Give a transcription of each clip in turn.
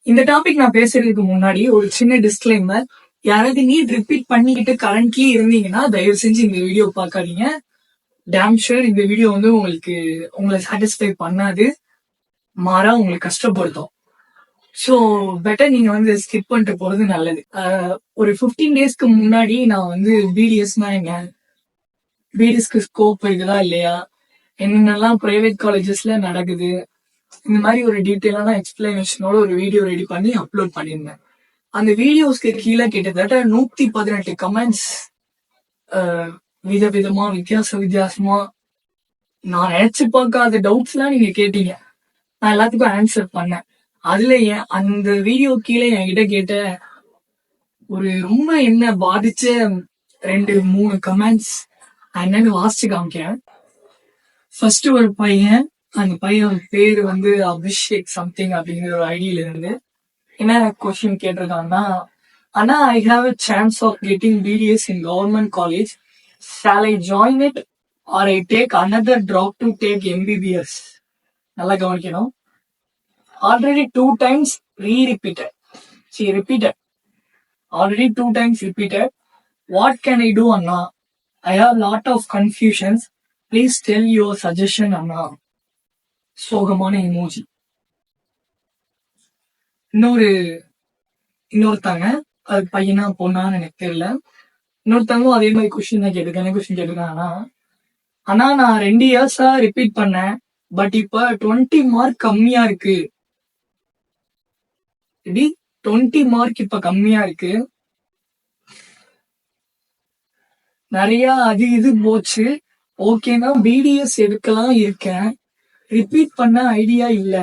இந்த டாபிக் நான் பேசுறதுக்கு முன்னாடி ஒரு சின்ன டிஸ்க்ளைமர். யாராவது நீட் ரிப்பீட் பண்ணிக்கிட்டு கரண்ட்லி இருந்தீங்கன்னா தயவு செஞ்சு இந்த வீடியோ பார்க்காதீங்க. டேம் ஷூர் இந்த வீடியோ வந்து உங்களை சாட்டிஸ்ஃபை பண்ணாது, மாறா உங்களுக்கு கஷ்டப்படுத்தும். ஸோ பெட்டர் நீங்க வந்து ஸ்கிப் பண்ணிட்டு போறது நல்லது. ஒரு 15 டேஸ்க்கு முன்னாடி நான் வந்து பிடிஎஸ்னா என்ன, பிடிஎஸ்க்கு ஸ்கோப் இருக்குதா இல்லையா, என்னென்னலாம் பிரைவேட் காலேஜஸ்ல நடக்குது, இந்த மாதிரி ஒரு டீட்டெயிலான எக்ஸ்பிளனேஷனோட ஒரு வீடியோ ரெடி பண்ணி அப்லோட் பண்ணியிருந்தேன். அந்த வீடியோஸ்க்கு கீழே கிட்டத்தட்ட 118 கமெண்ட்ஸ், விதவிதமா வித்தியாசமா நான் நினைச்சு பார்க்காத டவுட்ஸ் எல்லாம் நீங்க கேட்டீங்க. நான் எல்லாத்துக்கும் ஆன்சர் பண்ணேன். அதுல அந்த வீடியோ கீழே என்கிட்ட கேட்ட ஒரு ரொம்ப என்ன பாதிச்ச 2-3 கமெண்ட்ஸ் என்னன்னு வாசிச்சு காமிக்கிறேன். ஃபர்ஸ்ட் ஒரு பையன், அந்த பையன் பேரு வந்து அபிஷேக் சம்திங் அப்படிங்கிற ஒரு ஐடியில இருந்து என்ன கொஸ்டின் கேட்டிருக்காங்கன்னா, ஆனா I have a chance of getting BDS in government college. Shall I join it or I take another drop to take MBBS? நல்லா கவனிக்கணும். Already 2 times repeated. Already 2 times repeated. What can I do, Anna? I have lot of confusions. Please tell your suggestion, Anna. சோகமான emoji. இன்னொருத்தாங்க, அது பையனா பொண்ணான்னு எனக்கு தெரியல. இன்னொருத்தவங்க அதே மாதிரி கொஸ்டின் தான் கேட்டிருக்காங்கன்னா, ஆனா நான் 2 இயர்ஸா ரிப்பீட் பண்ணேன், பட் இப்ப 20 மார்க் கம்மியா இருக்கு. 20 மார்க் இப்ப கம்மியா இருக்கு. நிறைய அது இது போச்சு. ஓகேனா பிடிஎஸ் எடுக்கலாம் இருக்கேன். ரிப்பீட் பண்ண ஐடியா இல்ல.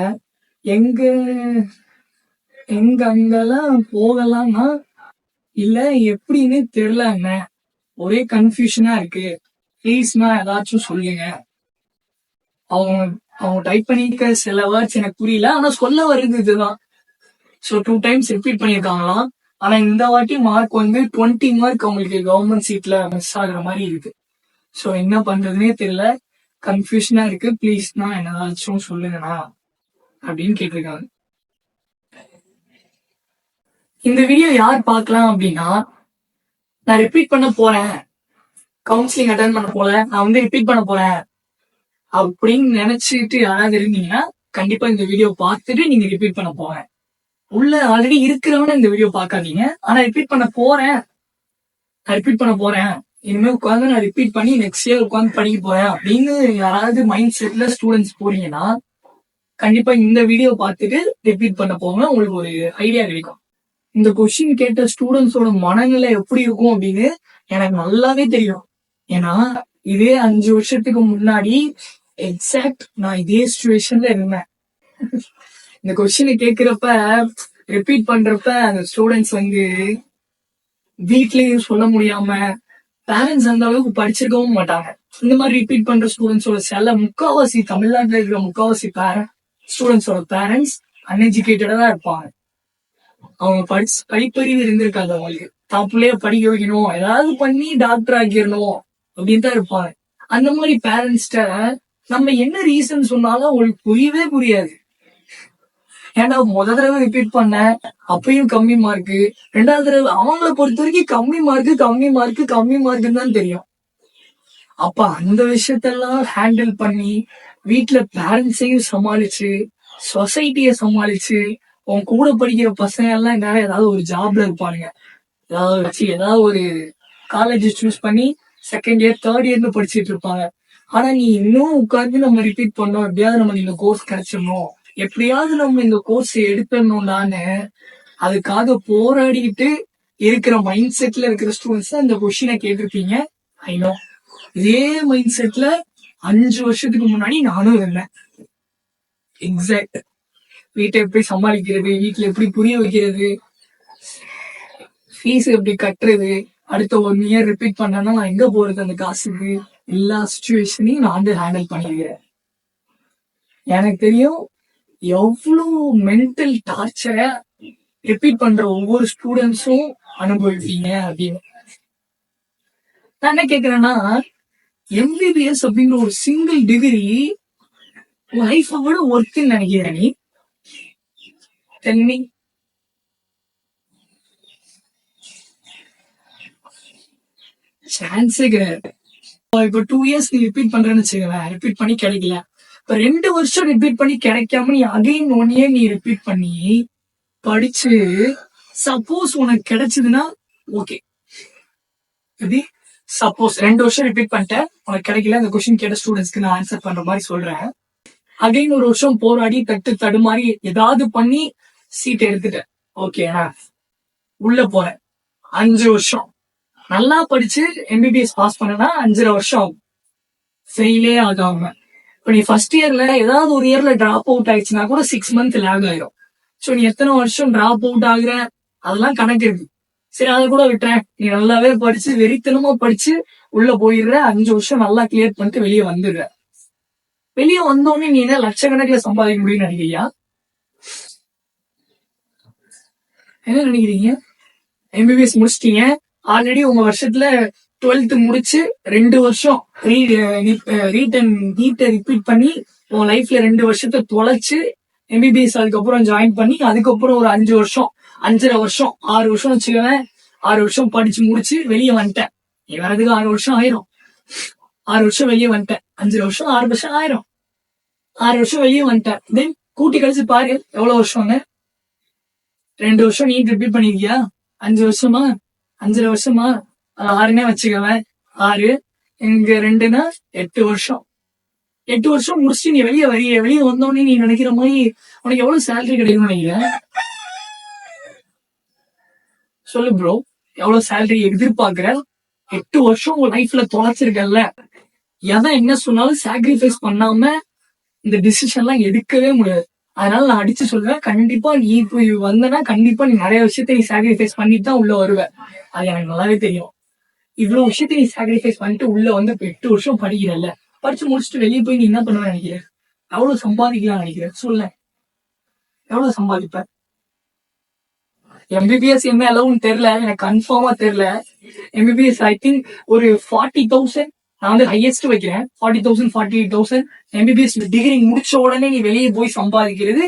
அங்கெல்லாம் போகலாம்னா இல்ல எப்படின்னு தெரியலங்க. ஒரே கன்ஃபியூஷனா இருக்கு. ப்ளீஸ்னா ஏதாச்சும் சொல்லுங்க. அவங்க டைப் பண்ணிக்க சில வேர்ட்ஸ் எனக்கு புரியல, ஆனா சொல்ல வருது இதுதான். ஸோ 2 டைம்ஸ் ரிப்பீட் பண்ணியிருக்காங்களாம். ஆனா இந்த வாட்டி மார்க் வந்து 20 மார்க் அவங்களுக்கு கவர்மெண்ட் சீட்ல மிஸ் ஆகுற மாதிரி இருக்கு. ஸோ என்ன பண்றதுன்னே தெரியல, கன்ஃபியூஷனா இருக்கு. ப்ளீஸ்னா ஏதாச்சும் சொல்லுங்கண்ணா அப்படின்னு கேட்டிருக்காங்க. இந்த வீடியோ யார் பார்க்கலாம் அப்படின்னா, நான் ரிப்பீட் பண்ண போறேன், கவுன்சிலிங் அட்டன் பண்ண போல, நான் வந்து ரிப்பீட் பண்ண போறேன் அப்படின்னு நினைச்சிட்டு யாராவது இருந்தீங்கன்னா கண்டிப்பா இந்த வீடியோ பார்த்துட்டு நீங்க ரிப்பீட் பண்ண போறேன். உள்ள ஆல்ரெடி இருக்கிறவன இந்த வீடியோ பார்க்காதீங்க. ஆனா ரிப்பீட் பண்ண போறேன், இனிமே உட்காந்து நான் ரிப்பீட் பண்ணி நெக்ஸ்ட் இயர் உட்காந்து படிக்க போறேன் அப்படின்னு யாராவது மைண்ட் செட்ல ஸ்டூடெண்ட்ஸ் போறீங்கன்னா கண்டிப்பா இந்த வீடியோ பார்த்துட்டு ரிப்பீட் பண்ண போங்க, உங்களுக்கு ஒரு ஐடியா கிடைக்கும். இந்த கொஸ்டின் கேட்ட ஸ்டூடெண்ட்ஸோட மனநிலை எப்படி இருக்கும் அப்படின்னு எனக்கு நல்லாவே தெரியும். ஏன்னா இதே 5 வருஷத்துக்கு முன்னாடி எக்ஸாக்ட் நான் இதே சிச்சுவேஷன்ல இருந்தேன். இந்த கொஸ்டினை கேட்கிறப்ப, ரிப்பீட் பண்றப்ப அந்த ஸ்டூடெண்ட்ஸ் வந்து வீட்லயும் சொல்ல முடியாம, பேரண்ட்ஸ் அந்த அளவுக்கு படிச்சிருக்கவும் மாட்டாங்க. இந்த மாதிரி ரிப்பீட் பண்ற ஸ்டூடெண்ட்ஸோட முக்காவாசி தமிழ்நாட்டுல இருக்கிற முக்காவாசி ஸ்டூடெண்ட்ஸோட பேரண்ட்ஸ் அன்எஜுகேட்டடா தான் இருப்பாங்க. அவங்க படிப்பறிவு இருந்திருக்காது. அவங்களுக்கு தான் பிள்ளைய படிக்க வைக்கணும், ஏதாவது பண்ணி டாக்டர் ஆக்கிடணும் அப்படின்னு தான் இருப்பாங்க. அந்த மாதிரி பேரண்ட்ஸ்ட நம்ம என்ன ரீசன் சொன்னாலும் அவங்களுக்கு புரியவே புரியாது. ஏன்னா முத தடவை ரிப்பீட் பண்ண அப்பயும் கம்மி மார்க்கு, 2வது தடவை அவங்கள பொறுத்த வரைக்கும் கம்மி மார்க்குன்னு தான் தெரியும். அப்ப அந்த விஷயத்தெல்லாம் ஹேண்டில் பண்ணி வீட்டுல பேரண்ட்ஸையும் சமாளிச்சு, சொசைட்டிய சமாளிச்சு, உன் கூட படிக்கிற பசங்க எல்லாம் ஏதாவது ஒரு ஜாப்ல இருப்பானுங்க, ஏதாவது ஒரு காலேஜ் சூஸ் பண்ணி 2nd இயர் 3rd இயர்னு படிச்சுட்டு இருப்பாங்க. ஆனா நீ இன்னும் உட்கார்ந்து நம்ம ரிப்பீட் பண்ணோம், எப்படியாவது நமக்கு இந்த கோர்ஸ் கிடைச்சிடணும், எப்படியாவது நம்ம இந்த கோர்ஸ் எடுத்துடணும்டான்னு அதுக்காக போராடிக்கிட்டு இருக்கிற மைண்ட் செட்ல இருக்கிற ஸ்டூடெண்ட்ஸ் தான் இந்த கொஸ்டினை கேட்டிருப்பீங்க. ஐநோ இதே மைண்ட் செட்ல 5 வருஷத்துக்கு முன்னாடி நானும் இருந்தேன். எக்ஸாக்ட். வீட்டை எப்படி சமாளிக்கிறது, வீட்டுல எப்படி புரிய வைக்கிறது, ஃபீஸ் எப்படி கட்டுறது, அடுத்த 1 இயர் ரிப்பீட் பண்ணனா நான் எங்க போறது அந்த காசுக்கு, எல்லா சிச்சுவேஷனையும் நான் வந்து ஹேண்டில் பண்ணிருக்கிறேன். எனக்கு தெரியும் எவ்வளவு மென்டல் டார்ச்சரை ரிப்பீட் பண்ற ஒவ்வொரு ஸ்டூடெண்ட்ஸும் அனுபவிப்பீங்க அப்படின்னு. நான் என்ன கேக்குறேன்னா, எம்பிபிஎஸ் அப்படிங்கிற ஒரு சிங்கிள் டிகிரி லைஃபோட ஒர்க்குன்னு நினைக்கிறேன் நீ? சான்ஸே கிடையாது. இப்போ 2 இயர்ஸ் நீ ரிப்பீட் பண்றேன்னு வச்சுக்கவேன், ரிப்பீட் பண்ணி கிடைக்கல. இப்ப 2 வருஷம் ரிப்பீட் பண்ணி கிடைக்காம நீ அகைன் 1 இயர் நீ ரிப்பீட் பண்ணி படிச்சு சப்போஸ் உனக்கு கிடைச்சதுன்னா ஓகே. எப்படி சப்போஸ் 2 வருஷம் ரிப்பீட் பண்ணிட்டேன், உனக்கு கிடைக்கல, அந்த கொஸ்டின் கேட்ட ஸ்டூடெண்ட்ஸ்க்கு நான் ஆன்சர் பண்ற மாதிரி சொல்றேன். அகைன் 1 வருஷம் போராடி தடுமாறி ஏதாவது பண்ணி சீட் எடுத்துட்டேன், ஓகே உள்ள போறேன். 5 வருஷம் நல்லா படிச்சு எம்பிபிஎஸ் பாஸ் பண்ணனா 5.5 வருஷம் ஆகும் ஃபெயிலே ஆகாம. இப்ப நீ ஃபர்ஸ்ட் இயர்ல ஏதாவது ஒரு இயர்ல டிராப் அவுட் ஆயிடுச்சுன்னா கூட 6 மந்த் லேக் ஆயிரும். சோ நீ எத்தனை வருஷம் டிராப் அவுட் ஆகுற அதெல்லாம் கணக்கு இருக்கு. சரி அதை கூட விட்டுறேன், நீ நல்லாவே படிச்சு வெறித்தனமா படிச்சு உள்ள போயிடுற, 5 வருஷம் நல்லா கிளியர் பண்ணிட்டு வெளியே வந்துடுற. வெளியே வந்தோடனே நீ என்ன லட்சக்கணக்கில் சம்பாதிக்க முடியும்னு நினைக்கிறியா? என்ன நினைக்கிறீங்க? எம்பிபிஎஸ் முடிச்சிட்டீங்க, ஆல்ரெடி உங்க வருஷத்துல 12th முடிச்சு 2 வருஷம் நீட்டை ரிப்பீட் பண்ணி உன் லைஃப்ல 2 வருஷத்தை தொலைச்சு எம்பிபிஎஸ் அதுக்கப்புறம் ஜாயின் பண்ணி அதுக்கப்புறம் ஒரு 5 வருஷம் 5.5 வருஷம் 6 வருஷம் வச்சுக்கவேன், 6 வருஷம் படிச்சு முடிச்சு வெளியே வந்துட்டேன். நீ வரதுக்கு 6 வருஷம் ஆயிரும். 6 வருஷம் வெளியே வந்துட்டேன், 5 வருஷம் 6 வருஷம் ஆயிரும். 6 வருஷம் வெளியே வந்துட்டேன். தென் கூட்டி கழிச்சு பாரு எவ்வளவு வருஷம்னு. 2 வருஷம் நீட் ரிப்பீட் பண்ணிருக்கியா? 5 வருஷமா 5.5 வருஷமா? 6னே வச்சுக்கவேன், 6 இங்க 2னா 8 வருஷம். 8 வருஷம் முடிச்சுட்டு நீ வெளியே வந்தோடனே நீ நினைக்கிற மாதிரி உனக்கு எவ்வளவு சேலரி கிடைக்கும்னு நினைக்கிறேன்? சொல்லு ப்ரோ, எவ்வளவு சேலரி எதிர்பார்க்கிற? 8 வருஷம் உங்க லைஃப்ல தொலைச்சிருக்கல. எவன் என்ன சொன்னாலும் சாக்ரிஃபைஸ் பண்ணாம இந்த டிசிஷன்லாம் எடுக்கவே முடியாது. அதனால நான் அடிச்சு சொல்லுவேன், கண்டிப்பா நீ இப்போ வந்தனா கண்டிப்பா நீ நிறைய விஷயத்த நீ சாக்ரிஃபைஸ் பண்ணிட்டு தான் உள்ள வருவ. அது எனக்கு நல்லாவே தெரியும். இவ்வளவு விஷயத்த நீ சாக்ரிஃபைஸ் பண்ணிட்டு உள்ள வந்து இப்ப 8 வருஷம் படிக்கிறல்ல, படிச்சு முடிச்சுட்டு வெளியே போய் நீ என்ன பண்ணுவ நினைக்கிற? எவ்வளவு சம்பாதிக்கலாம் நினைக்கிற? சொல்ல, எவ்வளவு சம்பாதிப்ப? எம்பிபிஎஸ் என்ன அளவுன்னு தெரியல, எனக்கு கன்ஃபார்மா தெரியல. எம்பிபிஎஸ் ஐ திங்க் ஒரு 40,000, நான் வந்து ஹையஸ்ட் வைக்கிறேன் 40,000 48,000. எம்பிபிஎஸ் டிகிரி முடிச்ச உடனே நீ வெளியே போய் சம்பாதிக்கிறது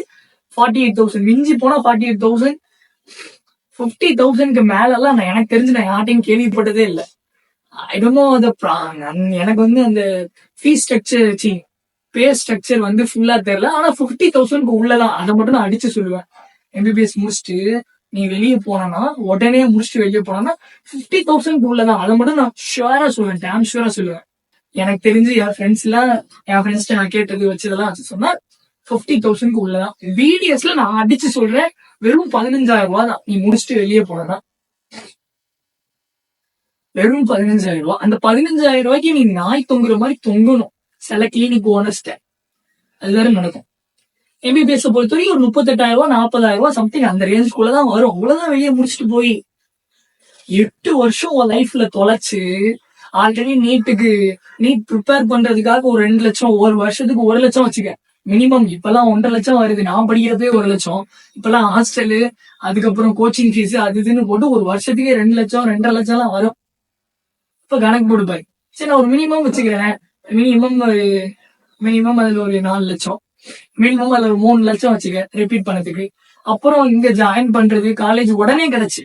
48,000, மிஞ்சி போனா 48,000. 50,000க்கு மேல எல்லாம் நான் எனக்கு தெரிஞ்சு நான் யார்ட்டையும் கேள்விப்பட்டதே இல்லை. ஐ டோன்ட் நோ எனக்கு வந்து அந்த ஃபீஸ் ஸ்ட்ரக்சர் பே ஸ்ட்ரக்சர் வந்து ஃபுல்லா தெரியல. ஆனா 50,000க்கு உள்ளதான், அதை மட்டும் நான் அடிச்சு சொல்லுவேன். எம்பிபிஎஸ் முடிச்சுட்டு நீ வெளியே போனா, உடனே முடிச்சுட்டு வெளியே போனா 50,000க்கு உள்ளதான், அதை மட்டும் நான் ஷுவரா சொல்லுவேன், டேம் ஷுவரா சொல்லுவேன். எனக்கு தெரிஞ்சு என் ஃப்ரெண்ட்ஸ் நான் கேட்டது வச்சதெல்லாம் வச்சு சொன்னா 50,000க்கு உள்ளதான். பிடிஎஸ்ல நான் அடிச்சு சொல்றேன், வெறும் 15,000 தான் நீ முடிச்சுட்டு வெளியே போனா. வெறும் 15,000. அந்த 15,000 நீ நாய் தொங்குற மாதிரி தொங்கணும் சில கிளினிக் ஓனர்ஸ்ட. அதுவேற நடக்கும். எம்பிபிஎஸ் பொறுத்த வரைக்கும் ஒரு 38,000 40,000 சம்திங் அந்த ரேஞ்சுக்குள்ளதான் வரும். அவ்வளவுதான் வெளியே முடிச்சுட்டு போய் 8 வருஷம் உன் லைஃப்ல தொலைச்சு ஆல்ரெடி நீட் ப்ரிப்பேர் பண்றதுக்காக ஒரு 2 லட்சம், ஒரு வருஷத்துக்கு 1 லட்சம் வச்சுக்க மினிமம். இப்பெல்லாம் 1.5 லட்சம் வருது, நான் படிக்கிறதே 1 லட்சம். இப்பெல்லாம் ஹாஸ்டலு அதுக்கப்புறம் கோச்சிங் ஃபீஸ் அது இதுன்னு போட்டு ஒரு வருஷத்துக்கே 2 லட்சம் 2.5 லட்சம் எல்லாம் வரும். இப்ப கணக்கு போடுப்பாரு. சரி நான் ஒரு மினிமம் வச்சுக்கிறேன், மினிமம் அதுல ஒரு 4 லட்சம், மினிமம் அதுல ஒரு 3 லட்சம் வச்சுக்க ரிப்பீட் பண்ணதுக்கு. அப்புறம் இங்க ஜாயின் பண்றது, காலேஜ் உடனே கிடைச்சு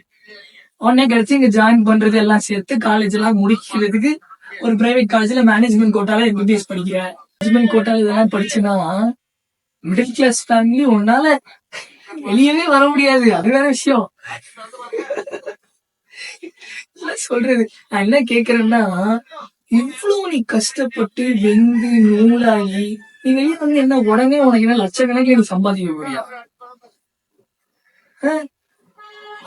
இங்க ஜாயின் பண்றது எல்லாம் சேர்த்து காலேஜ் எல்லாம் முடிக்கிறதுக்கு ஒரு பிரைவேட் காலேஜ்ல மேனேஜ்மெண்ட் கோட்டால எம்பிபிஎஸ் படிக்கிறேன். மேனேஜ்மெண்ட் கோட்டால இதெல்லாம் படிச்சுன்னா மிடில் கிளாஸ் ஃபேமிலி உன்னால வெளியவே வர முடியாது. அது வேற விஷயம். சொல்றது நான் என்ன கேக்குறேன்னா, இவ்வளவு நீ கஷ்டப்பட்டு வெந்து நூலாகி நீ வெளியே வந்து என்ன உடனே உனக்கு என்ன லட்சக்கணக்கில் நீ சம்பாதிக்க முடியாது.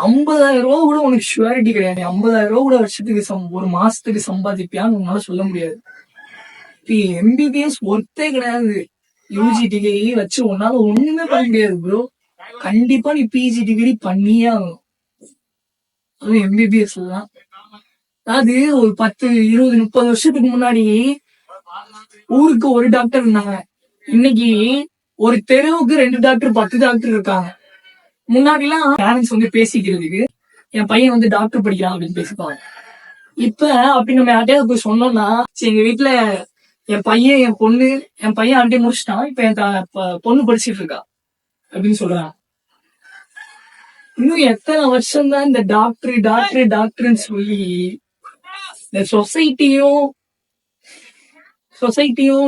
50,000 கூட உனக்கு ஷுவரிட்டி கிடையாது. 50,000 கூட வருஷத்துக்கு ஒரு மாசத்துக்கு சம்பாதிப்பியான்னு உன்னால சொல்ல முடியாது. இப்ப எம்பிபிஎஸ் ஒர்த்தே கிடையாது. யூஜி டிகிரி வச்சு உன்னால ஒண்ணுமே பண்ண முடியாது ப்ரோ. கண்டிப்பா நீ பிஜி டிகிரி பண்ணியே ஆகணும். அது எம்பிபிஎஸ் தான். அதாவது ஒரு 10 20 30 வருஷத்துக்கு முன்னாடி ஊருக்கு ஒரு டாக்டர் இருந்தாங்க. இன்னைக்கு ஒரு தெருவுக்கு 2 டாக்டர் 10 டாக்டர் இருக்காங்க. முன்னாடி எல்லாம் பேரண்ட்ஸ் வந்து பேசிக்கிறதுக்கு என் பையன் வந்து டாக்டர் படிக்கிறான் அப்படின்னு பேசிப்பாங்க. இப்ப அப்படி நம்ம யார்ட்டையாவது போய் சொன்னோம்னா, எங்க வீட்டுல என் பையன் ஆல்ரெடி முடிச்சுட்டான், இப்ப என் பொண்ணு படிச்சுட்டு இருக்கா அப்படின்னு சொல்றான். இன்னும் எத்தனை வருஷம் தான் இந்த டாக்டர்ன்னு சொல்லி இந்த சொசைட்டியும்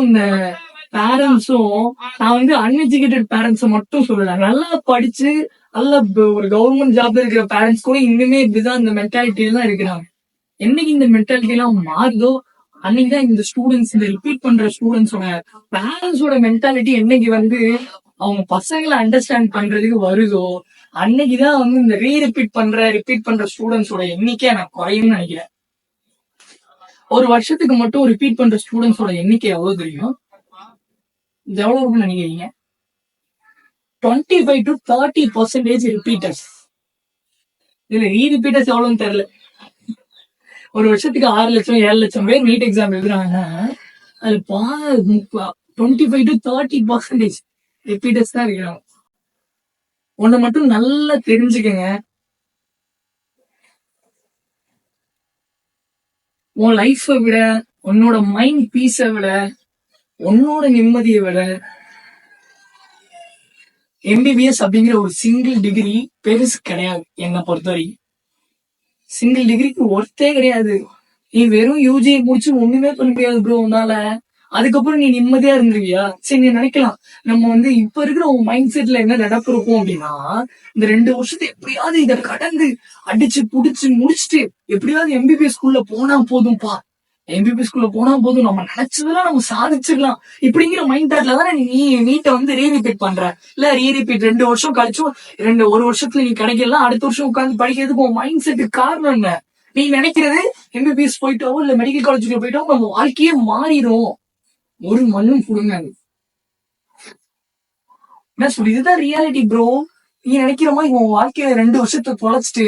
இந்த பேரண்ட்ஸும், நான் வந்து அன்எஜுகேட்டட் பேரண்ட்ஸ மட்டும் சொல்லல. நல்லா படிச்சு நல்ல ஒரு கவர்மெண்ட் ஜாப்ல இருக்கிற பேரண்ட்ஸ் கூட இன்னுமே இப்படிதான் இந்த மென்டாலிட்டியில தான் இருக்கிறாங்க. என்னைக்கு இந்த மென்டாலிட்டி எல்லாம் மாறுதோ அன்னைக்குதான் இந்த ஸ்டூடெண்ட்ஸ், இந்த ரிப்பீட் பண்ற ஸ்டூடெண்ட்ஸோட பேரண்ட்ஸோட மென்டாலிட்டி என்னைக்கு வந்து அவங்க பசங்களை அண்டர்ஸ்டாண்ட் பண்றதுக்கு வருதோ அன்னைக்குதான் வந்து இந்த ரிப்பீட் பண்ற ஸ்டூடெண்ட்ஸோட எண்ணிக்கை எனக்கு குறையும்னு நினைக்கிறேன். ஒரு வருஷத்துக்கு மட்டும் ரிப்பீட் பண்ற ஸ்டூடெண்ட்ஸோட எண்ணிக்கை எவ்வளவு தெரியும்? இது எவ்வளவு இருக்குன்னு நினைக்கிறீங்க? 25 to 30% ரிப்பீட்டர்ஸ். இதுல ரீரிப்பீட்டர்ஸ் எவ்வளவுன்னு தெரியல. ஒரு வருஷத்துக்கு 6 லட்சம் 7 லட்சம் பேர் நீட் எக்ஸாம் எழுதுறாங்க. அது 25 to 30% ரிப்பீட்டர்ஸ் தான் இருக்கிறாங்க. ஒண்ணு மட்டும் நல்லா தெரிஞ்சுக்கங்க, உன் லைஃபை விட, உன்னோட மைண்ட் பீஸை விட, உன்னோட நிம்மதியை விட எம்பிபிஎஸ் அப்படிங்கிற ஒரு சிங்கிள் டிகிரி பெருசு கிடையாது. என்னை பொறுத்தவரைக்கும் சிங்கிள் டிகிரிக்கு ஒர்த்தே கிடையாது. நீ வெறும் யூஜியை முடிச்சு ஒண்ணுமே பண்ண முடியாது ப்ரோ உன்னால. அதுக்கப்புறம் நீ நிம்மதியா இருந்துருவியா? சரி, நீ நினைக்கலாம் நம்ம வந்து இப்ப இருக்கிற உன் மைண்ட் செட்ல என்ன நடப்பு இருக்கும் அப்படின்னா, இந்த 2 வருஷத்தை எப்படியாவது இதை கடந்து அடிச்சு புடிச்சு முடிச்சுட்டு எப்படியாவது எம்பிபிஎஸ் ஸ்கூல்ல போனா போதும்பா, எம்பிபிஎஸ் ஸ்கூல்ல போனா போதும், நம்ம நினைச்சதெல்லாம் நம்ம சாதிச்சிடலாம் இப்படிங்கிற மைண்ட் தாட்ல தானே நீ நீட்டை வந்து ரீரிப்பீட் பண்ற. இல்ல ரீரிப்பீட் 2 வருஷம் கழிச்சும் ஒரு வருஷத்துல நீ கிடைக்கலாம், அடுத்த வருஷம் உட்காந்து படிக்கிறதுக்கு உன் மைண்ட் செட்டுக்கு காரணம் என்ன? நீ நினைக்கிறது எம்பிபிஎஸ் போயிட்டோ இல்ல மெடிக்கல் காலேஜுக்கு போயிட்டோ நம்ம வாழ்க்கையே மாறிடும். ஒரு மண்ணும் புடுங்காது. என்ன சொல்லு, இதுதான் ரியாலிட்டி ப்ரோ. நீ நினைக்கிற மாதிரி உன் வாழ்க்கையில 2 வருஷத்தை தொலைச்சிட்டு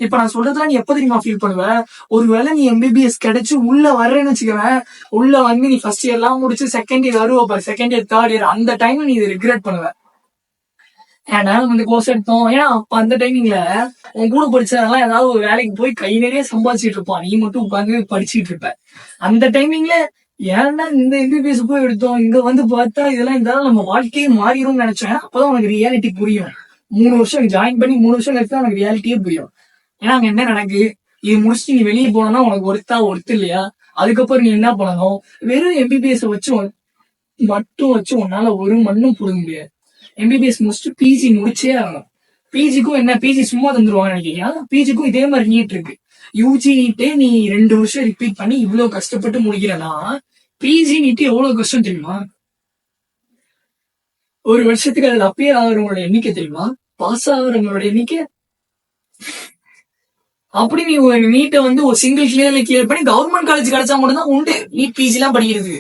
இப்ப நான் சொல்றதுலாம் நீ எப்ப தெரியுமா ஃபீல் பண்ணுவ? ஒருவேளை நீ எம்பிபிஎஸ் கிடைச்சு உள்ள வர்றேன்னு வச்சுக்கவேன், உள்ள வந்து நீ ஃபர்ஸ்ட் இயர் எல்லாம் முடிச்சு செகண்ட் இயர் வருவ, செகண்ட் இயர் தேர்ட் இயர், அந்த டைம்ல நீ இதை ரிக்ரெட் பண்ணுவ. ஏன்னா வந்து கோர்ஸ் எடுத்தோம். ஏன்னா அப்ப அந்த டைமிங்ல உன் கூட படிச்சதெல்லாம் ஏதாவது ஒரு வேலைக்கு போய் கை நிறைய சம்பாதிச்சுட்டு இருப்பான், நீ மட்டும் உட்காந்து படிச்சுட்டு இருப்ப. அந்த டைமிங்ல ஏன்னா இந்த எம்பிபிஎஸ் போய் எடுத்தோம், இங்க வந்து பார்த்தா இதெல்லாம் இருந்தாலும் நம்ம வாழ்க்கையே மாறிடும் நினைச்சேன். அப்பதான் உனக்கு ரியாலிட்டி புரியும். 3 வருஷம் ஜாயின் பண்ணி 3 வருஷம் கழிச்சு உனக்கு ரியாலிட்டியே புரியும். ஏன்னா அங்க என்ன நடக்கு, இது முடிச்சுட்டு நீ வெளியே போனா உனக்கு ஒர்த்து இல்லையா? அதுக்கப்புறம் நீ என்ன பண்ணணும்? வெறும் எம்பிபிஎஸ் வச்சு உன்னால ஒரு மண்ணும் புடுங்க முடியாது. எம்பிபிஎஸ் முடிச்சுட்டு பிஜி முடிச்சே ஆகணும். பிஜிக்கும் என்ன, பிஜி சும்மா தந்துருவாங்க நினைக்கிறீங்க? பிஜிக்கும் இதே மாதிரி நீட் இருக்கு. யூஜி நீட்டே நீ 2 வருஷம் ரிப்பீட் பண்ணி இவ்வளவு கஷ்டப்பட்டு முடிக்கிறனா, பிஜி நீட்டு எவ்வளவு கஷ்டம் தெரியுமா? ஒரு வருஷத்துக்கு அதுல அப்பியர் ஆகிறவங்களோட எண்ணிக்கை தெரியுமா? பாஸ் ஆகிறவங்களோட எண்ணிக்கை. அப்படி நீ ஒரு நீட்டை வந்து ஒரு சிங்கிள் கிளியர் பண்ணி கவர்மெண்ட் காலேஜ் கிடைச்சா மட்டும்தான் உண்டு நீட் பிஜி எல்லாம் படிக்கிறது.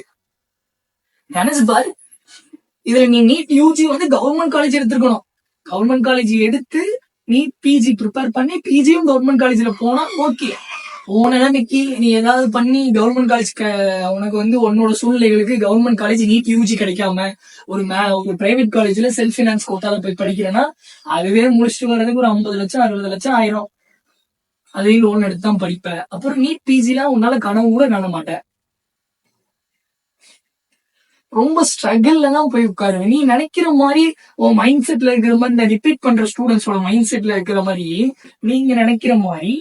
நினைச்சு பாரு. இதுல நீ நீட் யூஜி வந்து கவர்மெண்ட் காலேஜ் எடுத்துருக்கணும். கவர்மெண்ட் காலேஜ் எடுத்து நீட் பிஜி ப்ரிப்பேர் பண்ணி பிஜியும் கவர்மெண்ட் காலேஜ்ல போனா ஓகே. போன நிலைமைக்கு நீ ஏதாவது பண்ணி கவர்மெண்ட் காலேஜ் உனக்கு வந்து உன்னோட சூழ்நிலைகளுக்கு கவர்மெண்ட் காலேஜ் நீட் யூஜி கிடைக்காம ஒரு பிரைவேட் காலேஜ்ல செல்ஃப் பினான்ஸ் கோட்டால போய் படிக்கிறேன்னா அதுவே முடிச்சுட்டு வர்றதுக்கு ஒரு 50 லட்சம் 60 லட்சம் ஆயிரும். அதையும் லோன் எடுத்து தான் படிப்ப. அப்புறம் நீட் பிஜி எல்லாம் உன்னால கனவு கூட காண மாட்டேன். ரொம்ப ஸ்ட்ரகிள்ல தான் போய் உட்காருவேன். நீ நினைக்கிற மாதிரி உன் மைண்ட் செட்ல இருக்கிற மாதிரி, இந்த ரிப்பீட் பண்ற ஸ்டூடெண்ட்ஸோட மைண்ட் செட்ல இருக்கிற மாதிரி நீங்க நினைக்கிற மாதிரி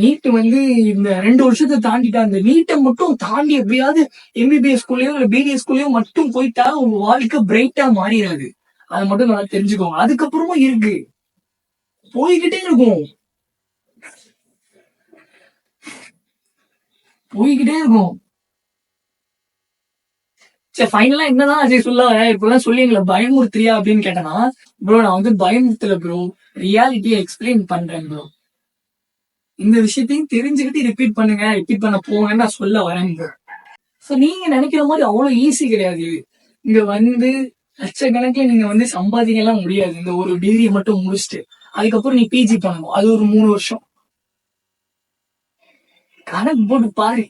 நீட் வந்து இந்த 2 வருஷத்தை தாண்டிட்டா, அந்த நீட்டை மட்டும் தாண்டி எப்படியாவது எம்பிபிஎஸ் ஸ்கூல்லயோ இல்ல பிடிஎஸ் ஸ்கூல்லயோ மட்டும் போயிட்டா உங்க வாழ்க்கை பிரைட்டா மாறிடாது. அதை மட்டும் நல்லா தெரிஞ்சுக்கோங்க. அதுக்கப்புறமும் இருக்கு, போய்கிட்டே இருக்கும். சரி, ஃபைனலா என்னதான் அஜய் சொல்ல இப்பெல்லாம் சொல்லி எங்களை பயமுறுத்துறியா அப்படின்னு கேட்டனா, ப்ரோ நான் வந்து பயமுறுத்தல ப்ரோ, ரியாலிட்டியை எக்ஸ்பிளைன் பண்றேன் ப்ரோ. இந்த விஷயத்தையும் தெரிஞ்சுக்கிட்டு ரிப்பீட் பண்ண போங்கன்னு நான் சொல்ல வரேன் ப்ரோ. சோ நீங்க நினைக்கிற மாதிரி அவ்வளவு ஈஸி கிடையாது. இங்க வந்து லட்சக்கணக்கில் நீங்க வந்து சம்பாதிக்கலாம் முடியாது. இந்த ஒரு டிகிரி மட்டும் முடிச்சுட்டு அதுக்கப்புறம் நீ பிஜி பண்ணணும், அது ஒரு 3 வருஷம். கணக்கு போட்டு பாரு.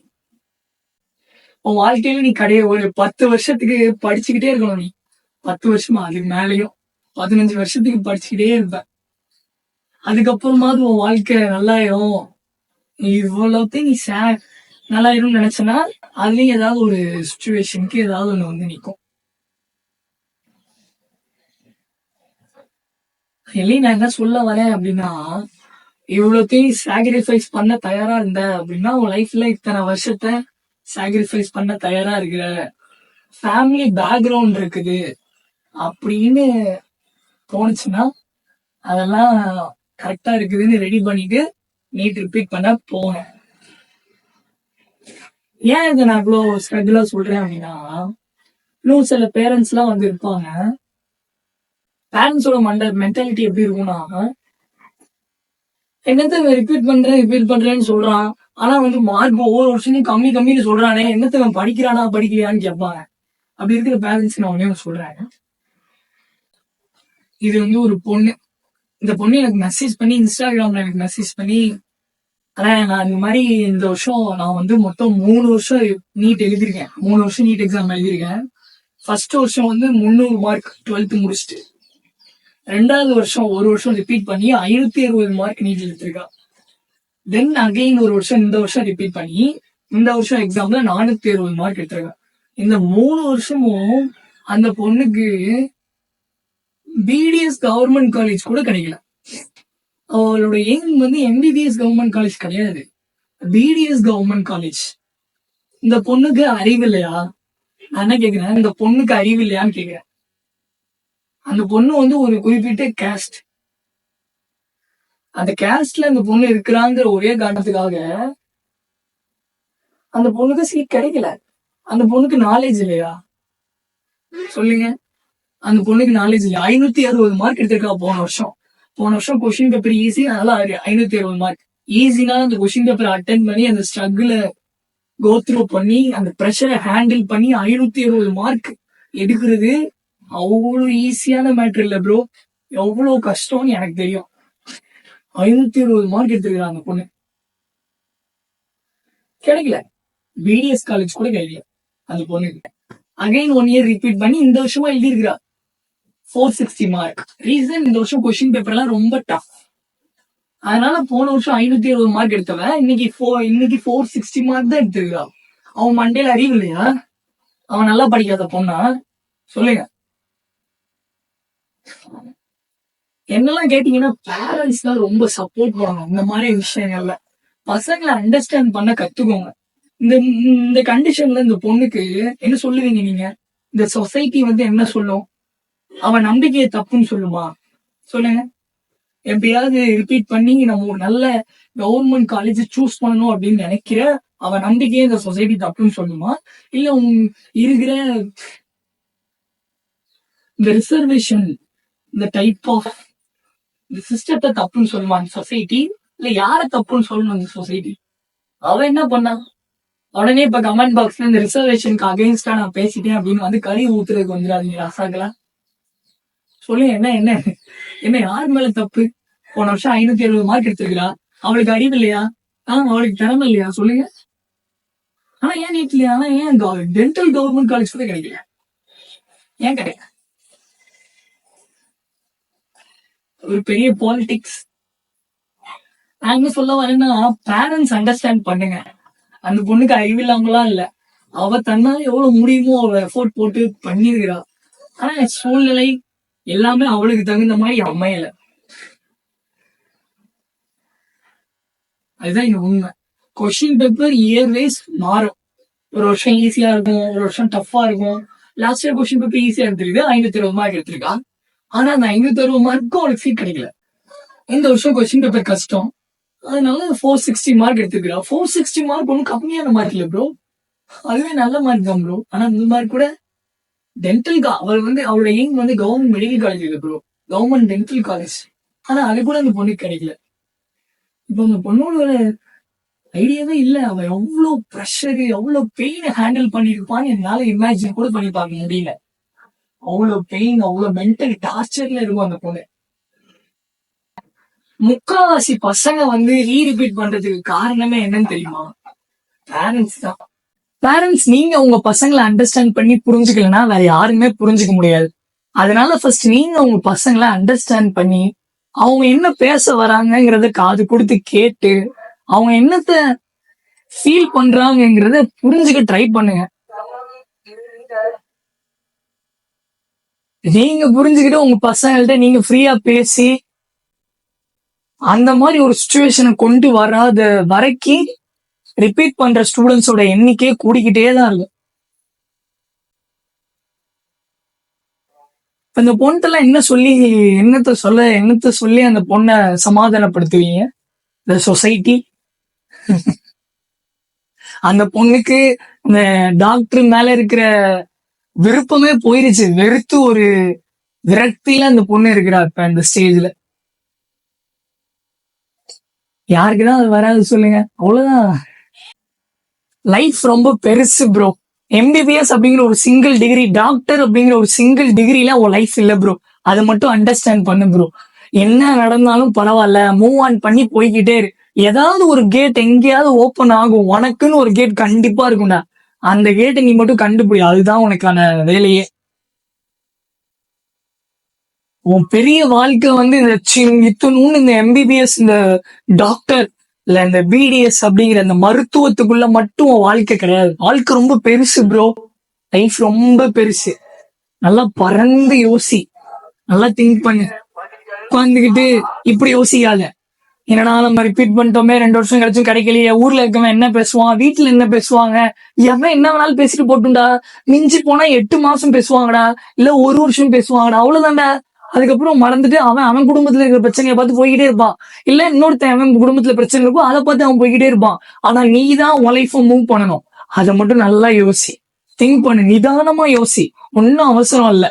உன் வாழ்க்கையில நீ ஒரு 10 வருஷத்துக்கு படிச்சுக்கிட்டே இருக்கணும். நீ 10 வருஷமா அதுக்கு மேலேயும் 15 வருஷத்துக்கு படிச்சுக்கிட்டே இருப்ப. அதுக்கப்புறமாவது உன் வாழ்க்கை நல்லாயிரும். நீ இவ்வளவுத்தையும் நீ நல்லாயிரும்னு நினைச்சனா அதுலயும் ஏதாவது ஒரு சுச்சுவேஷனுக்கு ஏதாவது ஒண்ணு வந்து நிற்கும். எல்லாம் நான் என்ன சொல்ல வரேன் அப்படின்னா, இவ்வளோத்தையும் சாக்ரிஃபைஸ் பண்ண தயாரா இருந்த அப்படின்னா உன் லைஃப்ல இத்தனை வருஷத்தை சாக்ரிஃபைஸ் பண்ண தயாரா இருக்கிற, ஃபேமிலி பேக்ரவுண்ட் இருக்குது அப்படின்னு தோணுச்சுன்னா அதெல்லாம் கரெக்டா இருக்குதுன்னு ரெடி பண்ணிட்டு நீட் ரிப்பீட் பண்ண போனேன். ஏன் இதை நான் இவ்வளோ ஸ்ட்ரகிளா சொல்றேன் அப்படின்னா, இன்னும் சில பேரண்ட்ஸ் எல்லாம் வந்து இருப்பாங்க. பேரண்ட்ஸோட மென்டாலிட்டி எப்படி இருக்கும்னா, என்னத்த ரிப்பீட் பண்றேன்னு சொல்றான், ஆனா வந்து மார்க் ஒவ்வொரு வருஷமும் கம்மின்னு சொல்றானே, என்னத்த படிக்கிறானா படிக்கலையான்னு கேட்பாங்க. அப்படி இருக்கிற பேரண்ட்ஸ் நான் ஒன்னே சொல்றேன். இது வந்து ஒரு பொண்ணு, இந்த பொண்ணு எனக்கு மெசேஜ் பண்ணி இன்ஸ்டாகிராம்ல எனக்கு மெசேஜ் பண்ணி, ஆனா நான் இந்த மாதிரி இந்த வருஷம் நான் வந்து மொத்தம் 3 வருஷம் நீட் எழுதிருக்கேன். 3 வருஷம் நீட் எக்ஸாம் எழுதிருக்கேன். ஃபர்ஸ்ட் வருஷம் வந்து 300 மார்க் 12th முடிச்சுட்டு, 2வது வருஷம் ஒரு வருஷம் ரிப்பீட் பண்ணி 560 மார்க் நீட் எடுத்திருக்கா. தென் அகைன் ஒரு வருஷம் இந்த வருஷம் ரிப்பீட் பண்ணி இந்த வருஷம் எக்ஸாம்ல 460 மார்க் எடுத்திருக்கா. இந்த 3 வருஷமும் அந்த பொண்ணுக்கு பிடிஎஸ் கவர்மெண்ட் காலேஜ் கூட கிடைக்கல. அவளோட எய்ம் வந்து எம்பிபிஎஸ் கவர்மெண்ட் காலேஜ் கிடையாது, பிடிஎஸ் கவர்மெண்ட் காலேஜ். இந்த பொண்ணுக்கு அறிவு இல்லையா? நான் என்ன கேக்குறேன், இந்த பொண்ணுக்கு அறிவு இல்லையான்னு கேக்குறேன். அந்த பொண்ணு வந்து ஒரு குறிப்பிட்ட கேஸ்ட், அந்த கேஸ்ட்ல அந்த பொண்ணு இருக்கிறாங்கிற ஒரே காரணத்துக்காக அந்த பொண்ணுக்கு சீட் கிடைக்கல. அந்த பொண்ணுக்கு நாலேஜ் இல்லையா? சொல்லுங்க. அந்த பொண்ணுக்கு நாலேஜ் இல்லையா? 560 மார்க் எடுத்திருக்கா போன வருஷம் கொஸ்டின் பேப்பர் ஈஸி, அதனால 560 மார்க் ஈஸினா அந்த கொஸ்டின் பேப்பர் அட்டென்ட் பண்ணி அந்த ஸ்ட்ரகிள கோ த்ரூ பண்ணி அந்த ப்ரெஷரை ஹேண்டில் பண்ணி 560 மார்க் எடுக்கிறது அவ்வளவு ஈஸியான மேட்டர் இல்ல ப்ரோ. எவ்வளவு கஷ்டம்னு எனக்கு தெரியும். 560 மார்க் எடுத்திருக்கிறா அந்த பொண்ணு, கிடைக்கல. பிடிஎஸ் காலேஜ் கூட கிடைக்கல அந்த பொண்ணுக்கு. அகைன் 1 இயர் ரிப்பீட் பண்ணி இந்த வருஷமா எழுதியிருக்கிறா 460 மார்க். ரீசன், இந்த வருஷம் கொஸ்டின் பேப்பர் எல்லாம் ரொம்ப டஃப். அதனால போன வருஷம் 560 மார்க் எடுத்தவன் இன்னைக்கு 460 மார்க் தான் எடுத்திருக்கா. அவன் மண்டையில அறிவு இல்லையா? அவன் நல்லா படிக்காத பொண்ணா? சொல்லுங்க. என்னெல்லாம் கேட்டீங்கன்னா பேரண்ட்ஸ் தான் ரொம்ப சப்போர்ட் பண்ணுவாங்க இந்த மாதிரி விஷயங்கள்ல. பசங்களை அண்டர்ஸ்டாண்ட் பண்ண கத்துக்கோங்க. இந்த இந்த கண்டிஷன்ல இந்த பொண்ணுக்கு என்ன சொல்லுவீங்க நீங்க? இந்த சொசைட்டி வந்து என்ன சொல்லும்? அவன் நம்பிக்கையை தப்புன்னு சொல்லுமா? சொல்லுங்க. எப்படியாவது ரிப்பீட் பண்ணி நம்ம ஒரு நல்ல கவர்மெண்ட் காலேஜ் சூஸ் பண்ணணும் அப்படின்னு நினைக்கிற அவன் நம்பிக்கையே இந்த சொசைட்டி தப்புன்னு சொல்லுமா? இல்ல இருக்கிற இந்த ரிசர்வேஷன், இந்த டைப் ஆஃப் இந்த சிஸ்டத்தை தப்புன்னு சொல்லுமா அந்த சொசைட்டி? இல்ல யார தப்புன்னு சொல்லணும் இந்த சொசைட்டி? அவன் என்ன பண்ணா? உடனே இப்ப கமெண்ட் பாக்ஸ்ல இந்த ரிசர்வேஷனுக்கு அகைன்ஸ்டா நான் பேசிட்டேன் அப்படின்னு வந்து கறி ஊத்துறதுக்கு வந்துடாதீங்க அசாங்களா. சொல்லுங்க. என்ன என்ன என்ன யார் மேல தப்பு? போன வருஷம் 560 மார்க் எடுத்திருக்கிறா, அவளுக்கு அறிவு இல்லையா? அவளுக்கு திறமை இல்லையா? சொல்லுங்க. ஆனா ஏன் நீட் இல்லையா? ஆனா ஏன் டென்டல் கவர்மெண்ட் காலேஜ் கூட கிடைக்கல? ஏன் கிடைக்கல? ஒரு பெரிய பாலிடிக்ஸ். நான் என்ன சொல்ல வரேன்னா, பேரண்ட்ஸ் அண்டர்ஸ்டாண்ட் பண்ணுங்க. அந்த பொண்ணுக்கு அறிவு இல்லாமலாம் இல்ல, அவ தன்னால எவ்வளவு முடியுமோ அவ எஃபோர்ட் போட்டு பண்ணிருக்கிறா. ஆனா சூழ்நிலை எல்லாமே அவளுக்கு தகுந்த மாதிரி அமையல. அதுதான் இங்க உண்மை. கொஸ்டின் பேப்பர் இயர் வைஸ் மாறும். ஒரு வருஷம் ஈஸியா இருக்கும், ஒரு வருஷம் டஃபா இருக்கும். லாஸ்ட் இயர் கொஸ்டின் பேப்பர் ஈஸியா எடுத்திருக்கு, 560 மார்க் எடுத்திருக்கா. ஆனா அந்த 560 மார்க்கும் அவளுக்கு சீட் கிடைக்கல. இந்த வருஷம் கொஸ்டின் பேப்பர் கஷ்டம், அதனால 460 மார்க் எடுத்திருக்கிறா. 460 மார்க் ஒன்றும் கம்மியான மார்க் இல்ல ப்ரோ, அதுவே நல்ல மார்க் தான் ப்ரோ. ஆனா இந்த மார்க் கூட டென்டல் அவள் வந்து அவளோட எய்ம் வந்து கவர்மெண்ட் மெடிக்கல் காலேஜ் இல்லை ப்ரோ, கவர்மெண்ட் டென்டல் காலேஜ். ஆனா அது கூட அந்த பொண்ணுக்கு கிடைக்கல. இப்போ அந்த பொண்ணோட ஐடியாவே இல்ல. அவ எவ்வளவு ப்ரெஷரு எவ்வளவு பெயினை ஹேண்டில் பண்ணிருப்பான்னு என்னால இமேஜின் கூட பண்ணி பார்க்க முடியல. அவ்வளவு பெயின், அவ்வளவு மென்டல் டார்ச்சர்ல இருக்கும் அந்த பொண்ணு. முக்காவாசி பசங்க வந்து ரீரிப்பீட் பண்றதுக்கு காரணமே என்னன்னு தெரியுமா? பேரண்ட்ஸ் தான். பேரண்ட்ஸ் நீங்க உங்க பசங்களை அண்டர்ஸ்டாண்ட் பண்ணி புரிஞ்சுக்கலன்னா வேற யாருமே புரிஞ்சுக்க முடியாது. அதனால ஃபர்ஸ்ட் நீங்க உங்க பசங்களை அண்டர்ஸ்டாண்ட் பண்ணி அவங்க என்ன பேச வராங்கிறத காது கொடுத்து கேட்டு அவங்க என்னத்த ஃபீல் பண்றாங்கிறத புரிஞ்சுக்க ட்ரை பண்ணுங்க. நீங்க புரிஞ்சுக்கிட்டு உங்க பசங்கள்ட்ட நீங்க ஃப்ரீயா பேசி அந்த மாதிரி ஒரு சுச்சுவேஷனை கொண்டு வராத வரைக்கும் ரிப்பீட் பண்ற ஸ்டூடெண்ட்ஸோட எண்ணிக்கை கூடிக்கிட்டே தான் இருக்கும். அந்த பொண்ணெல்லாம் என்னத்த சொல்லி அந்த பொண்ணை சமாதானப்படுத்துவீங்க? இந்த சொசைட்டி அந்த பொண்ணுக்கு இந்த டாக்டர் மேல இருக்கிற விருப்பமே போயிருச்சு. வெறுத்து ஒரு விரக்தியில அந்த பொண்ணு இருக்கிறா இப்ப இந்த ஸ்டேஜ்ல. யாருக்குதான் அது வராது சொல்லுங்க? அவ்வளவுதான். லைஃப் ரொம்ப பெருசு ப்ரோ. எம்பிபிஎஸ் அப்படிங்கிற ஒரு சிங்கிள் டிகிரி, டாக்டர் அப்படிங்கிற ஒரு சிங்கிள் டிகிரில உன் லைஃப் இல்ல ப்ரோ. அதை மட்டும் அண்டர்ஸ்டாண்ட் பண்ணு ப்ரோ. என்ன நடந்தாலும் பரவாயில்ல, மூவ் ஆன் பண்ணி போய்கிட்டே இரு. ஏதாவது ஒரு கேட் எங்கேயாவது ஓப்பன் ஆகும். உனக்குன்னு ஒரு கேட் கண்டிப்பா இருக்கும்டா. அந்த கேட்டை நீ மட்டும் கண்டுபிடி. அதுதான் உனக்கான வேலையே. உன் பெரிய வாழ்க்கை வந்து இந்த இத்தனூன்னு இந்த எம்பிபிஎஸ், இந்த டாக்டர் இல்ல இந்த பிடிஎஸ் அப்படிங்கிற அந்த மருத்துவத்துக்குள்ள மட்டும் உன் வாழ்க்கை கிடையாது. வாழ்க்கை ரொம்ப பெருசு ப்ரோ. லைஃப் ரொம்ப பெருசு. நல்லா பறந்து யோசி, நல்லா திங்க் பண்ணு. உட்காந்துக்கிட்டு இப்படி யோசிக்காத, என்னடா நம்ம ரிப்பீட் பண்ணிட்டோமே, 2 வருஷம் கழிச்சும் கிடைக்கலையே, ஊர்ல இருக்கவன் என்ன பேசுவான், வீட்டுல என்ன பேசுவாங்க, எவன் என்ன வேணாலும் பேசிட்டு போட்டுண்டா, மிஞ்சி போனா 8 மாசம் பேசுவாங்கடா, இல்ல 1 வருஷம் பேசுவாங்கடா, அவ்வளவுதான்டா. அதுக்கப்புறம் மறந்துட்டு அவன் குடும்பத்துல இருக்கிற பிரச்சனையை பார்த்து போய்கிட்டே இருப்பான். இல்ல இன்னொருத்தன் அவன் குடும்பத்துல பிரச்சனை இருக்கும், அதை பார்த்து அவன் போய்கிட்டே இருப்பான். ஆனா நீ தான் உன் லைஃபை மூவ் பண்ணணும். அதை மட்டும் நல்லா யோசி, திங்க் பண்ணு, நிதானமா யோசி. ஒன்னும் அவசரம் இல்ல.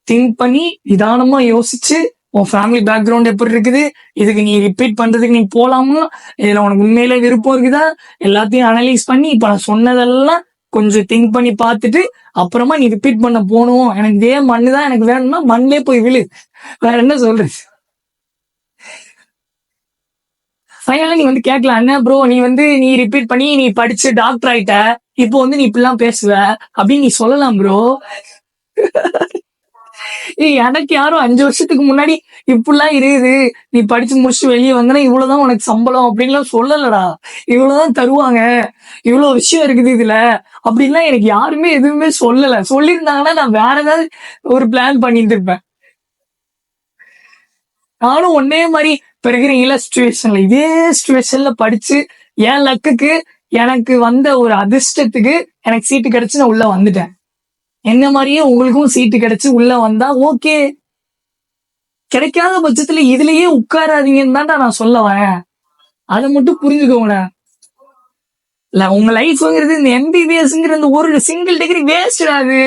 திங்க் பண்ணி நிதானமா யோசிச்சு உன் ஃபேமிலி பேக்ரவுண்ட் எப்படி இருக்குது, இதுக்கு நீ ரிப்பீட் பண்றதுக்கு நீ போலாமா, இதுல உனக்கு உண்மையில விருப்பம் இருக்குதா, எல்லாத்தையும் அனலைஸ் பண்ணி இப்ப நான் சொன்னதெல்லாம் கொஞ்சம் திங்க் பண்ணி பார்த்துட்டு அப்புறமா நீ ரிப்பீட் பண்ண போகணும். எனக்கு இதே மண்ணுதான் எனக்கு வேணும்னா மண்ணிலே போய் விழு. வேற என்ன சொல்றது? ஃபைனலா நீ வந்து கேட்கலாம், என்ன ப்ரோ நீ ரிப்பீட் பண்ணி நீ படிச்சு டாக்டர் ஆயிட்ட, இப்போ வந்து நீ இப்படிலாம் பேசுவ அப்படின்னு நீ சொல்லலாம் ப்ரோ. எனக்கு யாரும் 5 வருஷத்துக்கு முன்னாடி இப்படிலாம் இருக்குது, நீ படிச்சு முடிச்சுட்டு வெளியே வந்தனா இவ்வளவுதான் உனக்கு சம்பளம் அப்படின்லாம் சொல்லலடா. இவ்வளவுதான் தருவாங்க, இவ்வளவு விஷயம் இருக்குது இதுல அப்படின்லாம் எனக்கு யாருமே எதுவுமே சொல்லல. சொல்லியிருந்தாங்கன்னா நான் வேற ஏதாவது ஒரு பிளான் பண்ணிட்டு இருப்பேன். நானும் ஒன்னே மாதிரி பிறகுறீங்களா சுச்சுவேஷன்ல, இதே சுச்சுவேஷன்ல படிச்சு என் லக்குக்கு எனக்கு வந்த ஒரு அதிர்ஷ்டத்துக்கு எனக்கு சீட்டு கிடைச்சு நான் உள்ள வந்துட்டேன். என்ன மாதிரியே உங்களுக்கும் சீட்டு கிடைச்சு உள்ள வந்தா ஓகே. கிடைக்காத பட்சத்துல இதுலயே உட்காராதீங்கன்னு தான்டா நான் சொல்ல வரேன். அதை மட்டும் புரிஞ்சுக்கோங்க. இல்ல உங்க லைஃப்ங்கிறது இந்த எம்பிபிஎஸ்ங்கிற இந்த ஒரு சிங்கிள் டிகிரி வேஸ்ட். அது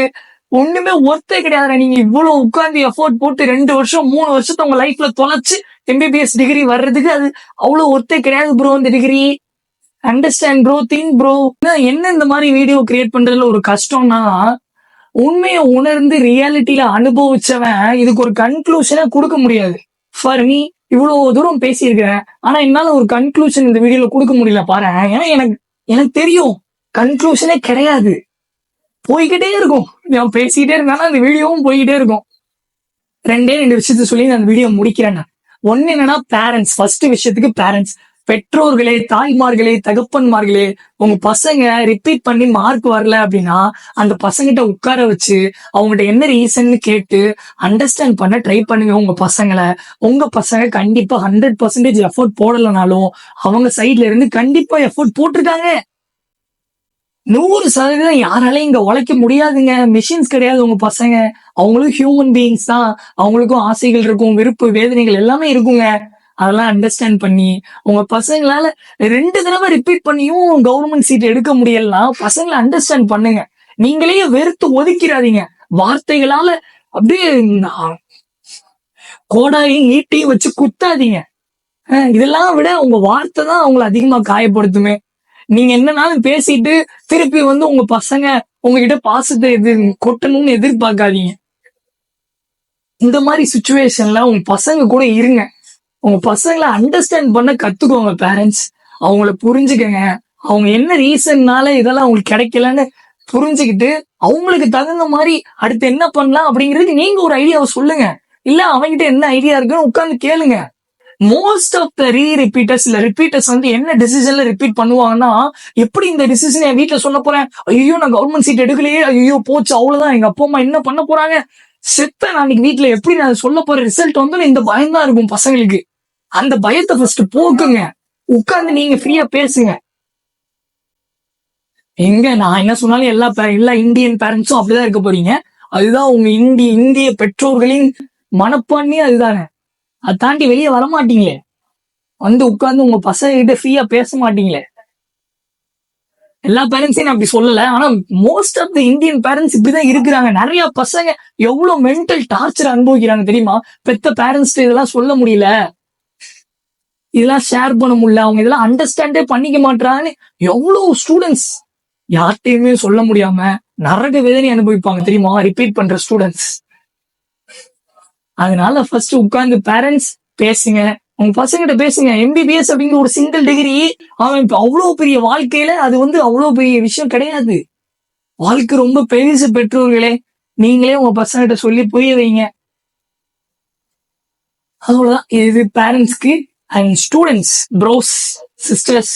ஒண்ணுமே ஒர்த்தே கிடையாது. நீங்க இவ்வளவு உட்கார்ந்து எஃபோர்ட் போட்டு 2 வருஷம் 3 வருஷத்தை உங்க லைஃப்ல தொலைச்சு எம்பிபிஎஸ் டிகிரி வர்றதுக்கு அது அவ்வளவு ஒர்த்தே கிடையாது ப்ரோ. இந்த degree understand bro, think bro. என்ன இந்த மாதிரி வீடியோ கிரியேட் பண்றதுல ஒரு கஷ்டம்னா, உண்மையை உணர்ந்து ரியாலிட்டியில அனுபவிச்சவன் இதுக்கு ஒரு கன்க்ளூஷனை கொடுக்க முடியாது. ஃபார் மீ இவ்வளவு தூரம் பேசியிருக்கிறேன், ஆனா என்னால ஒரு கன்க்ளூஷன் இந்த வீடியோல கொடுக்க முடியல பாரு. ஏன்னா எனக்கு தெரியும் கன்க்ளூஷனே கிடையாது. போய்கிட்டே இருக்கும். நான் பேசிக்கிட்டே இருந்தாலும் அந்த வீடியோவும் போய்கிட்டே இருக்கும். 2 விஷயத்த சொல்லி நான் அந்த வீடியோ முடிக்கிறேன். ஒன்னு என்னன்னா பேரண்ட்ஸ். ஃபர்ஸ்ட் விஷயத்துக்கு பேரண்ட்ஸ், பெற்றோர்களே, தாய்மார்களே, தகப்பன்மார்களே, உங்க பசங்க ரிப்பீட் பண்ணி மார்க் வரல அப்படின்னா அந்த பசங்கிட்ட உட்கார வச்சு அவங்ககிட்ட என்ன ரீசன்னு கேட்டு அண்டர்ஸ்டாண்ட் பண்ண ட்ரை பண்ணுங்க உங்க பசங்களை. உங்க பசங்க கண்டிப்பா 100% எஃபோர்ட் போடலனாலும் அவங்க சைட்ல இருந்து கண்டிப்பா எஃபோர்ட் போட்டிருக்காங்க. 100% யாராலையும் இங்க உழைக்க முடியாதுங்க. மிஷின்ஸ் கிடையாது உங்க பசங்க. அவங்களும் ஹியூமன் பீயிங்ஸ் தான். அவங்களுக்கும் ஆசைகள் இருக்கும், விருப்பு வேதனைகள் எல்லாமே இருக்குங்க. அதெல்லாம் அண்டர்ஸ்டாண்ட் பண்ணி உங்க பசங்களால 2 தடவை ரிப்பீட் பண்ணியும் கவர்மெண்ட் சீட் எடுக்க முடியலாம். பசங்களை அண்டர்ஸ்டாண்ட் பண்ணுங்க. நீங்களே வெறுத்து ஒதுக்கிறாதீங்க. வார்த்தைகளால அப்படியே கோடாயும் ஈட்டியும் வச்சு குத்தாதீங்க. இதெல்லாம் விட உங்க வார்த்தை தான் அவங்களை அதிகமா காயப்படுத்துமே. நீங்க என்னன்னாலும் பேசிட்டு திருப்பி வந்து உங்க பசங்க உங்ககிட்ட பாசத்தை கொட்டணும்னு எதிர்பார்க்காதீங்க. இந்த மாதிரி சுச்சுவேஷன்ல உங்க பசங்க கூட இருங்க. உங்க பசங்களை அண்டர்ஸ்டாண்ட் பண்ண கத்துக்கோங்க பேரண்ட்ஸ். அவங்கள புரிஞ்சுக்கங்க. அவங்க என்ன ரீசன்னால இதெல்லாம் அவங்களுக்கு கிடைக்கலன்னு புரிஞ்சுக்கிட்டு அவங்களுக்கு தகுந்த மாதிரி அடுத்து என்ன பண்ணலாம் அப்படிங்கிறதுக்கு நீங்க ஒரு ஐடியாவை சொல்லுங்க. இல்ல அவங்ககிட்ட என்ன ஐடியா இருக்குன்னு உட்கார்ந்து கேளுங்க. மோஸ்ட் ஆஃப் த ரிப்பீட்டர்ஸ் இல்ல ரிப்பீட்டர்ஸ் வந்து என்ன டிசிஷன்ல ரிப்பீட் பண்ணுவாங்கன்னா, எப்படி இந்த டிசிஷன் என் வீட்டுல சொல்ல போறேன், ஐயோ நான் கவர்மெண்ட் சீட் எடுக்கலையே, ஐயோ போச்சு அவ்வளவுதான், எங்க அப்பா அம்மா என்ன பண்ண போறாங்க, செத்த நான் வீட்டுல எப்படி நான் சொல்ல போற ரிசல்ட் வந்து இந்த பயம் தான் இருக்கும் பசங்களுக்கு. அந்த பயத்தை ஃபர்ஸ்ட் போக்குங்க. உட்கார்ந்து நீங்க ஃப்ரீயா பேசுங்க. எங்க நான் என்ன சொன்னாலும் எல்லா இந்தியன் பேரண்ட்ஸும் அப்படிதான் இருக்க போறீங்க. அதுதான் உங்க இந்திய பெற்றோர்களின் மனப்பான்மையே அதுதானே. அதை தாண்டி வெளியே வரமாட்டீங்களே. வந்து உட்கார்ந்து உங்க பசங்க கிட்ட ஃப்ரீயா பேச மாட்டீங்களே. எல்லா பேரண்ட்ஸையும் நான் அப்படி சொல்லல, ஆனா most of the Indian parents இப்படிதான் இருக்கிறாங்க. நிறைய பசங்க எவ்வளவு மென்டல் டார்ச்சர் அனுபவிக்கிறாங்க தெரியுமா? பெத்த பேரண்ட்ஸ் இதெல்லாம் சொல்ல முடியல, இதெல்லாம் ஷேர் பண்ண முடியல, அவங்க இதெல்லாம் அண்டர்ஸ்டாண்டே பண்ணிக்க மாட்டாங்கன்னு எவ்வளவு ஸ்டூடெண்ட்ஸ் யார்கிட்டயுமே சொல்ல முடியாம நரக வேதனை அனுபவிப்பாங்க தெரியுமா, ரிப்பீட் பண்ற ஸ்டூடெண்ட்ஸ். அதனால ஃபர்ஸ்ட் உட்கார்ந்து பேரண்ட்ஸ் பேசுங்க, உங்க பசங்கிட்ட பேசுங்க. MBBS அப்படிங்கிற ஒரு சிங்கிள் டிகிரி அவன் இப்ப அவ்வளவு பெரிய வாழ்க்கையில அது அவ்வளவு பெரிய விஷயம் கிடையாது. வாழ்க்கை ரொம்ப பெருசு. பெற்றோர்களே, நீங்களே உங்க பசங்கிட்ட சொல்லி புரிய வைங்க. அவ்வளவுதான் இது பேரண்ட்ஸ்க்கு. அண்ட் ஸ்டூடெண்ட்ஸ், ப்ரோஸ், சிஸ்டர்ஸ்,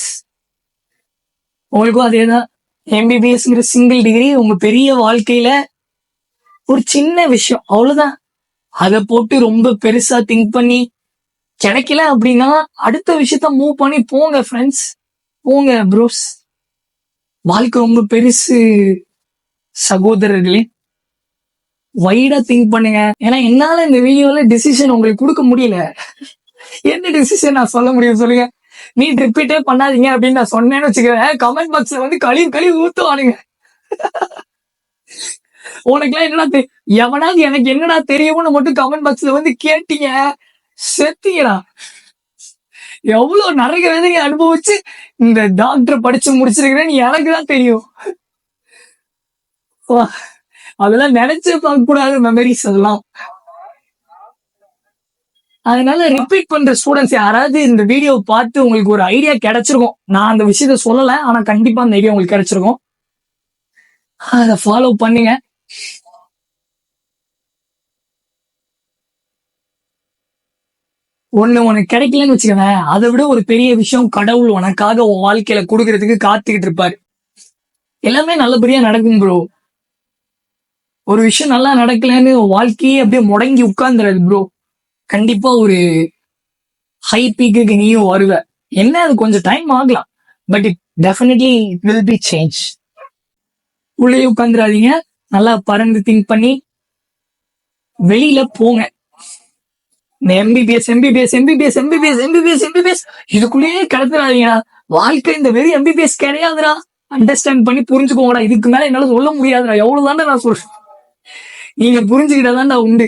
உங்களுக்கும் அதேதான். MBBSங்கிற சிங்கிள் டிகிரி உங்க பெரிய வாழ்க்கையில ஒரு சின்ன விஷயம், அவ்வளவுதான். அதை போட்டு ரொம்ப பெருசா திங்க் பண்ணி கிடைக்கல அப்படின்னா அடுத்த விஷயத்த மூவ் பண்ணி போங்க ஃப்ரெண்ட்ஸ், போங்க ப்ரோஸ். வாழ்க்கை ரொம்ப பெருசு சகோதரர்களே. வைடா திங்க் பண்ணுங்க. ஏன்னா என்னால இந்த வீடியோல டிசிஷன் உங்களுக்கு கொடுக்க முடியல. என்ன டிசிஷன் நான் சொல்ல முடியும் சொல்லுங்க? நீ ரிப்பீட்டே பண்ணாதீங்க அப்படின்னு நான் சொன்னேன்னு வச்சுக்கிறேன், கமெண்ட் பாக்ஸ்ல கழிவு ஊத்துவானுங்க. உனக்குலாம் என்னடா எவனாவது எனக்கு என்னடா தெரியும்னு மட்டும் கமெண்ட் பாக்ஸ்ல கேட்டீங்க, செத்தீங்கடா. எவ்வளவு நரக வேதனையை அனுபவிச்சு இந்த டாக்டர் படிச்சு முடிச்சிருக்கிறேன்னு எனக்கு தான் தெரியும். அதெல்லாம் நினைச்சு பார்க்க கூடாது மெமரிஸ் அதெல்லாம். அதனால ரிப்பீட் பண்ற ஸ்டூடெண்ட்ஸ் யாராவது இந்த வீடியோ பார்த்து உங்களுக்கு ஒரு ஐடியா கிடைச்சிருக்கும். நான் அந்த விஷயத்த சொல்லல, ஆனா கண்டிப்பா அந்த ஐடியா உங்களுக்கு கிடைச்சிருக்கும். அதை ஃபாலோ பண்ணுங்க. உனக்கு கிடைக்கலன்னு வச்சுக்கோங்க, அதை விட ஒரு பெரிய விஷயம் கடவுள் உனக்காக உன் வாழ்க்கையில கொடுக்கறதுக்கு காத்துக்கிட்டு இருப்பாரு. எல்லாமே நல்லபடியா நடக்கும் ப்ரோ. ஒரு விஷயம் நல்லா நடக்கலன்னு வாழ்க்கையே அப்படியே முடங்கி உட்கார்ந்துறாது ப்ரோ. கண்டிப்பா ஒரு ஹை பீக்கு நீயும் வருவ. என்ன அது கொஞ்சம் டைம் ஆகலாம், but it definitely will be change. உள்ளே உட்காந்துடாதீங்க, நல்லா பறந்து திங்க் பண்ணி வெளியில போங்க. இந்த MBBS இதுக்குள்ளேயே கிடத்துறாதீங்க. வாழ்க்கை இந்த வெறும் MBBS கிடையாதுடா. அண்டர்ஸ்டாண்ட் பண்ணி புரிஞ்சுக்கோங்கடா. இதுக்கு மேல என்னால சொல்ல முடியாதுடா. எவ்வளவுதான்டா நான் சொல்றேன், நீங்க புரிஞ்சுக்கிட்டாதான்டா உண்டு.